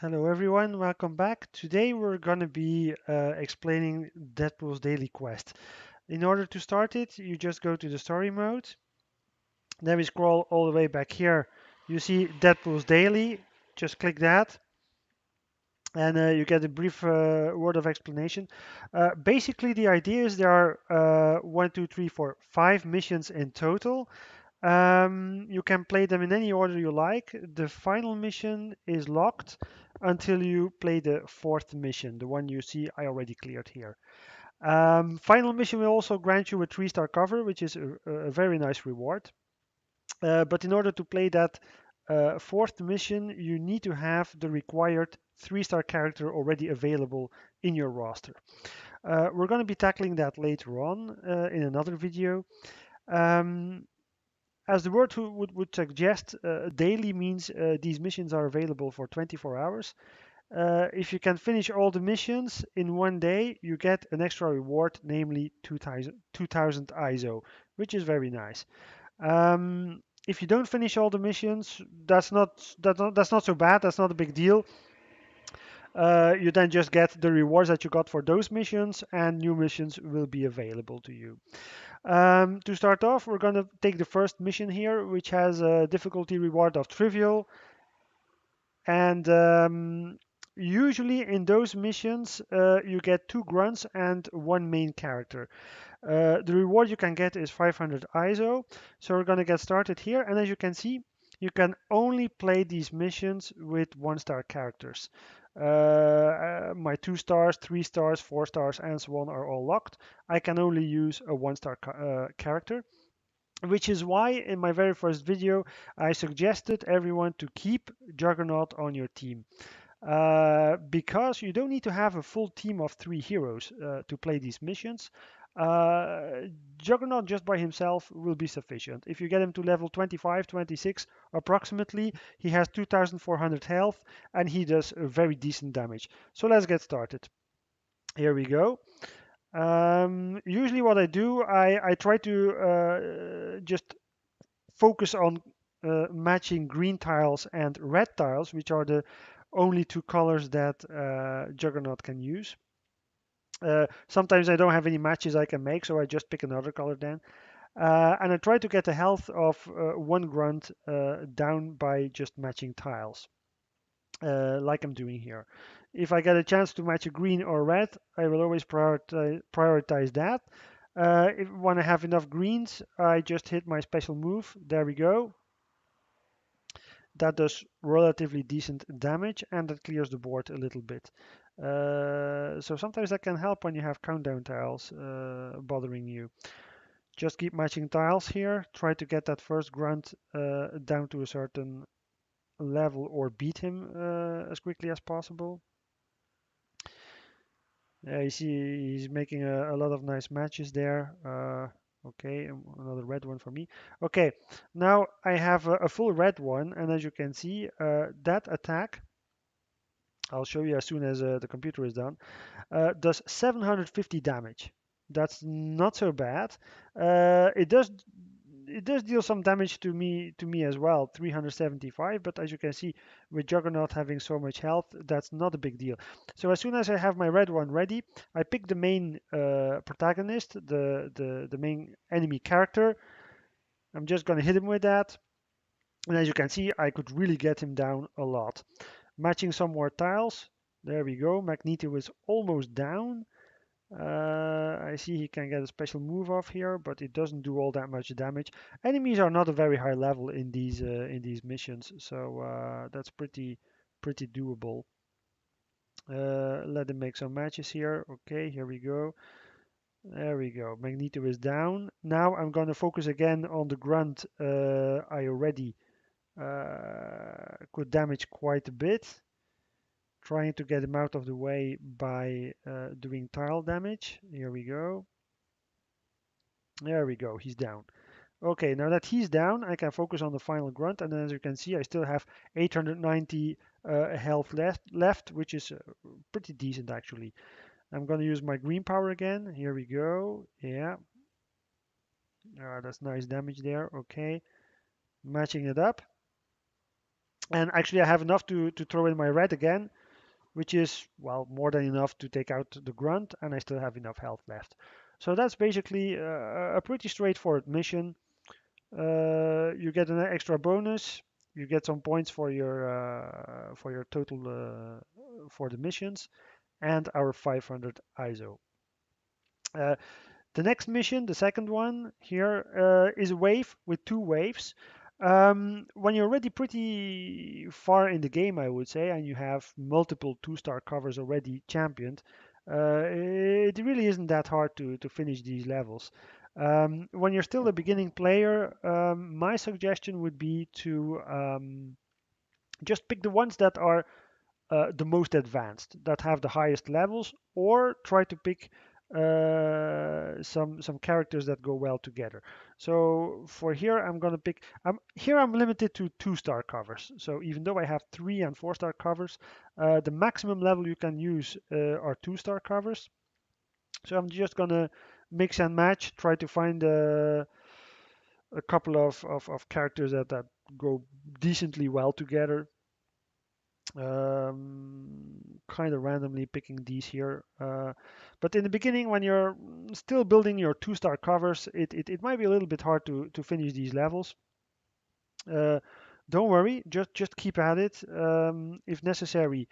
Hello everyone, welcome back. Today we're going to be explaining Deadpool's daily quest. In order to start it, you just go to the story mode. Then we scroll all the way back here. You see Deadpool's daily. Just click that and you get a brief word of explanation. Basically, the idea is there are 5 missions in total. You can play them in any order you like. The final mission is locked until you play the fourth mission, the one you see I already cleared here. Final mission will also grant you a 3-star cover, which is a very nice reward. But in order to play that fourth mission, you need to have the required 3-star character already available in your roster. We're going to be tackling that later on in another video. Um, as the word would suggest, daily means these missions are available for 24 hours. If you can finish all the missions in one day, you get an extra reward, namely 2000 ISO, which is very nice. If you don't finish all the missions, that's not so bad. That's not a big deal. You then just get the rewards that you got for those missions, and new missions will be available to you. To start off, we're going to take the first mission here, which has a difficulty reward of trivial. And usually in those missions, you get 2 grunts and 1 main character. The reward you can get is 500 ISO. So we're going to get started here. And as you can see, you can only play these missions with 1-star characters. My 2 stars, 3 stars, 4 stars, and so on are all locked. I can only use a 1-star character, which is why in my very first video I suggested everyone to keep Juggernaut on your team. Because you don't need to have a full team of 3 heroes to play these missions. Uh, Juggernaut just by himself will be sufficient. If you get him to level 25, 26 approximately, he has 2400 health and he does very decent damage. So let's get started. Here we go. Usually what I do, I try to just focus on matching green tiles and red tiles, which are the only 2 colors that Juggernaut can use. Sometimes I don't have any matches I can make, so I just pick another color then. And I try to get the health of 1 grunt down by just matching tiles, like I'm doing here. If I get a chance to match a green or red, I will always prioritize that. If when I have enough greens, I just hit my special move. There we go. That does relatively decent damage and that clears the board a little bit. So sometimes that can help when you have countdown tiles bothering you. Just keep matching tiles here. Try to get that first grunt down to a certain level or beat him as quickly as possible. You see he's making a lot of nice matches there. Okay, another red one for me. Okay, now I have a full red one, and as you can see, that attack, I'll show you as soon as the computer is done, does 750 damage. That's not so bad. It does deal some damage to me as well, 375. But as you can see, with Juggernaut having so much health, that's not a big deal. So as soon as I have my red one ready, I pick the main protagonist, the main enemy character. I'm just gonna hit him with that, and as you can see, I could really get him down a lot. Matching some more tiles. There we go. Magneto is almost down. I see he can get a special move off here, but it doesn't do all that much damage. Enemies are not a very high level in these missions, so that's pretty doable. Let him make some matches here. Okay, here we go. There we go. Magneto is down. Now I'm going to focus again on the grunt. I already could damage quite a bit. Trying to get him out of the way by doing tile damage. Here we go. There we go. He's down. Okay, now that he's down, I can focus on the final grunt, and as you can see, I still have 890 health left, which is pretty decent actually. I'm going to use my green power again. Here we go. Yeah, that's nice damage there. Okay, matching it up. And actually, I have enough to throw in my red again, which is, well, more than enough to take out the grunt, and I still have enough health left. So that's basically a pretty straightforward mission. You get an extra bonus. You get some points for your total for the missions, and our 500 ISO. Uh, the next mission, the second one here, is a wave with two waves. When you're already pretty far in the game, I would say, and you have multiple two-star covers already championed, it really isn't that hard to finish these levels. When you're still a beginning player, my suggestion would be to just pick the ones that are the most advanced, that have the highest levels, or try to pick some characters that go well together. So for here, I'm gonna pick. Here I'm limited to two-star covers. So even though I have 3 and 4-star covers, the maximum level you can use are two-star covers. So I'm just gonna mix and match, try to find a couple of characters that go decently well together. Kind of randomly picking these here. But in the beginning, when you're still building your two-star covers, it might be a little bit hard to finish these levels. Uh, don't worry, just keep at it. If necessary,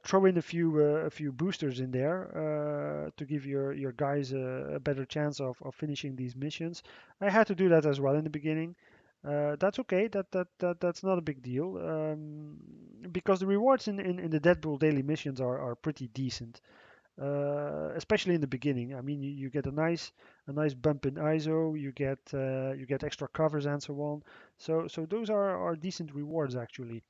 throw in a few boosters in there to give your guys a better chance of finishing these missions. I had to do that as well in the beginning. That's okay. That's not a big deal because the rewards in the Deadpool daily missions are pretty decent, especially in the beginning. I mean, you get a nice bump in ISO, you get extra covers and so on. So those are decent rewards actually.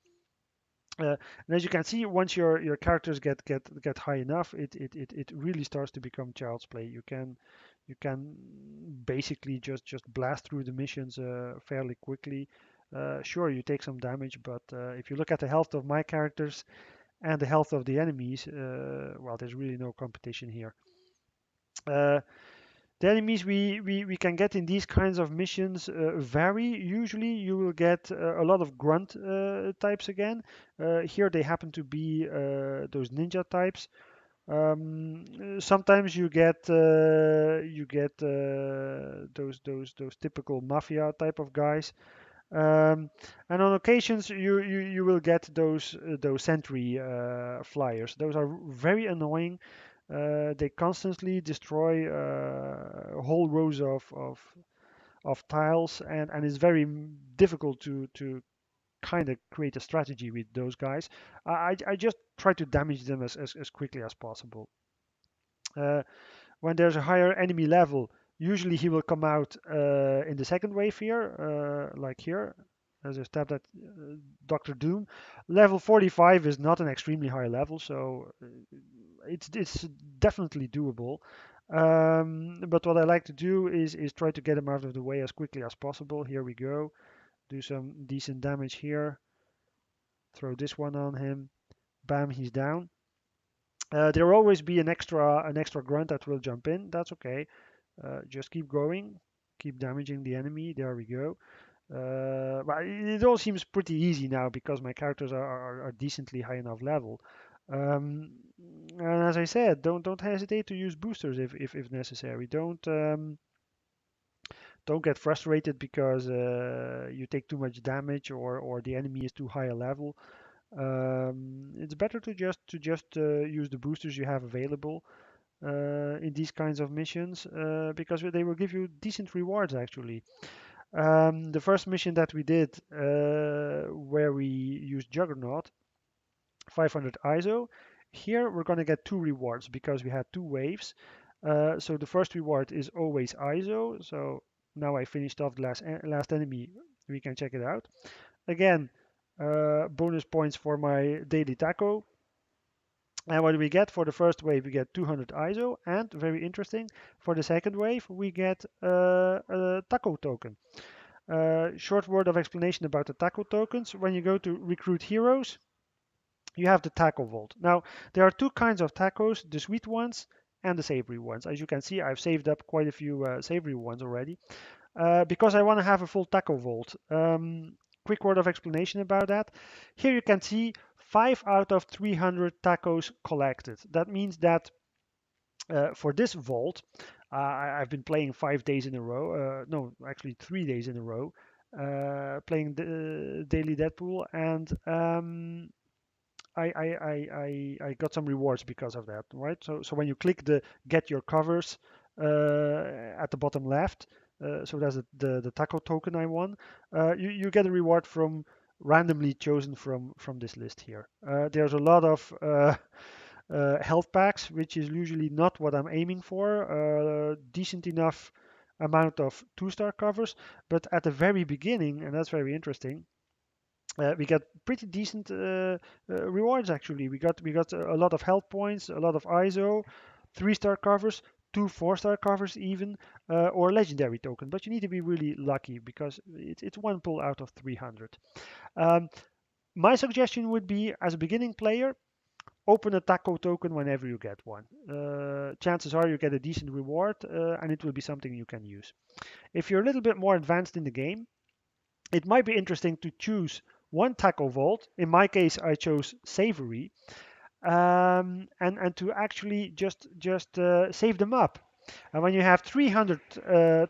And as you can see, once your characters get high enough, it really starts to become child's play. You can basically just blast through the missions fairly quickly. Sure, you take some damage, but if you look at the health of my characters and the health of the enemies, well, there's really no competition here. Uh, the enemies we can get in these kinds of missions vary. Usually you will get a lot of grunt types again. Here they happen to be those ninja types. Sometimes you get those typical mafia type of guys. And on occasions you will get those sentry flyers. Those are very annoying. They constantly destroy whole rows of tiles, and it's very difficult to kind of create a strategy with those guys. I just try to damage them as quickly as possible. Uh, when there's a higher enemy level, usually he will come out in the second wave here, like here, as I stabbed at Doctor Doom. Level 45 is not an extremely high level, so it's definitely doable. But what I like to do is try to get him out of the way as quickly as possible. Here we go. Do some decent damage here. Throw this one on him. Bam, he's down. There will always be an extra grunt that will jump in. That's okay. Just keep going, keep damaging the enemy. There we go. But it all seems pretty easy now because my characters are decently high enough level. Um, and as I said, don't hesitate to use boosters if necessary. Don't get frustrated because you take too much damage or the enemy is too high a level. It's better to just use the boosters you have available in these kinds of missions because they will give you decent rewards actually. The first mission that we did, where we used Juggernaut, 500 ISO, here we're going to get two rewards because we had two waves. So the first reward is always ISO. So now I finished off the last enemy. We can check it out. Again, bonus points for my daily taco. And what do we get for the first wave? We get 200 ISO, and very interesting, for the second wave, we get a taco token. Short word of explanation about the taco tokens. When you go to recruit heroes, you have the taco vault. Now, there are two kinds of tacos, the sweet ones and the savory ones. As you can see, I've saved up quite a few savory ones already because I want to have a full taco vault. quick word of explanation about that. Here you can see 5 out of 300 tacos collected. That means that for this vault, I've been playing 5 days in a row. No, actually 3 days in a row, playing the Daily Deadpool, and I got some rewards because of that, right? So when you click the get your covers at the bottom left, so that's the taco token I won. You get a reward from randomly chosen from this list here. There's a lot of health packs, which is usually not what I'm aiming for. Decent enough amount of 2-star covers, but at the very beginning, and that's very interesting, we got pretty decent rewards actually. We got a lot of health points, a lot of ISO, 3-star covers, 2 4-star covers even, or legendary token. But you need to be really lucky because it's one pull out of 300. Um, my suggestion would be, as a beginning player, open a taco token whenever you get one. Chances are you get a decent reward, and it will be something you can use. If you're a little bit more advanced in the game, it might be interesting to choose one taco vault. In my case, I chose savory, and to actually just save them up. And when you have 300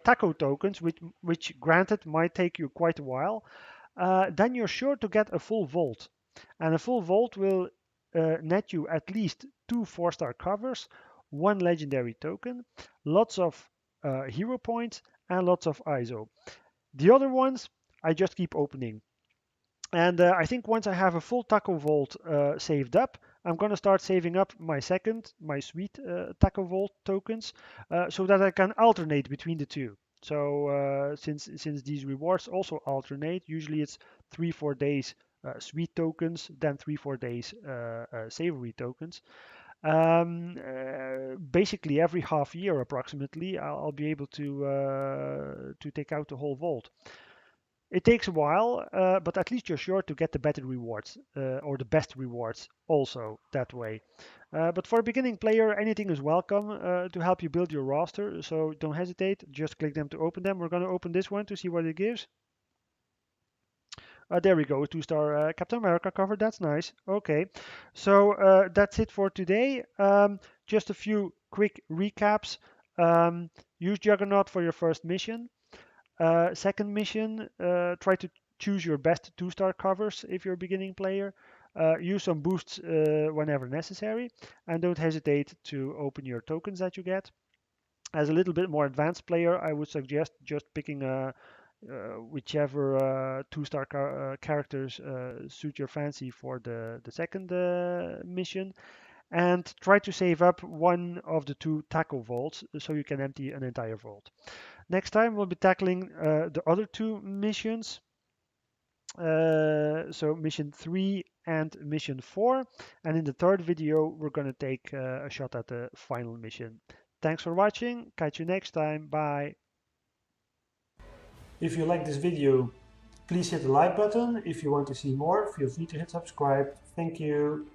taco tokens, which granted might take you quite a while, then you're sure to get a full vault. And a full vault will net you at least 2 4-star covers, one legendary token, lots of hero points, and lots of ISO. The other ones, I just keep opening. And I think once I have a full taco vault saved up, I'm going to start saving up my sweet taco vault tokens, so that I can alternate between the two. So since these rewards also alternate, usually it's 3 4 days sweet tokens, then 3 4 days savory tokens. Basically every half year approximately, I'll be able to take out the whole vault. It takes a while, but at least you're sure to get the better rewards or the best rewards also that way. But for a beginning player, anything is welcome to help you build your roster. So don't hesitate. Just click them to open them. We're going to open this one to see what it gives. There we go, a 2-star Captain America cover. That's nice. Okay, so that's it for today. Just a few quick recaps. Use Juggernaut for your first mission. Second mission, try to choose your best 2-star covers if you're a beginning player. Use some boosts whenever necessary, and don't hesitate to open your tokens that you get. As a little bit more advanced player, I would suggest just picking whichever 2-star characters suit your fancy for the second mission, and try to save up one of the 2 taco vaults so you can empty an entire vault. Next time we'll be tackling the other 2 missions, so mission 3 and mission 4, and in the third video we're going to take a shot at the final mission. Thanks for watching, catch you next time, bye. If you like this video, please hit the like button. If you want to see more, feel free to hit subscribe. Thank you.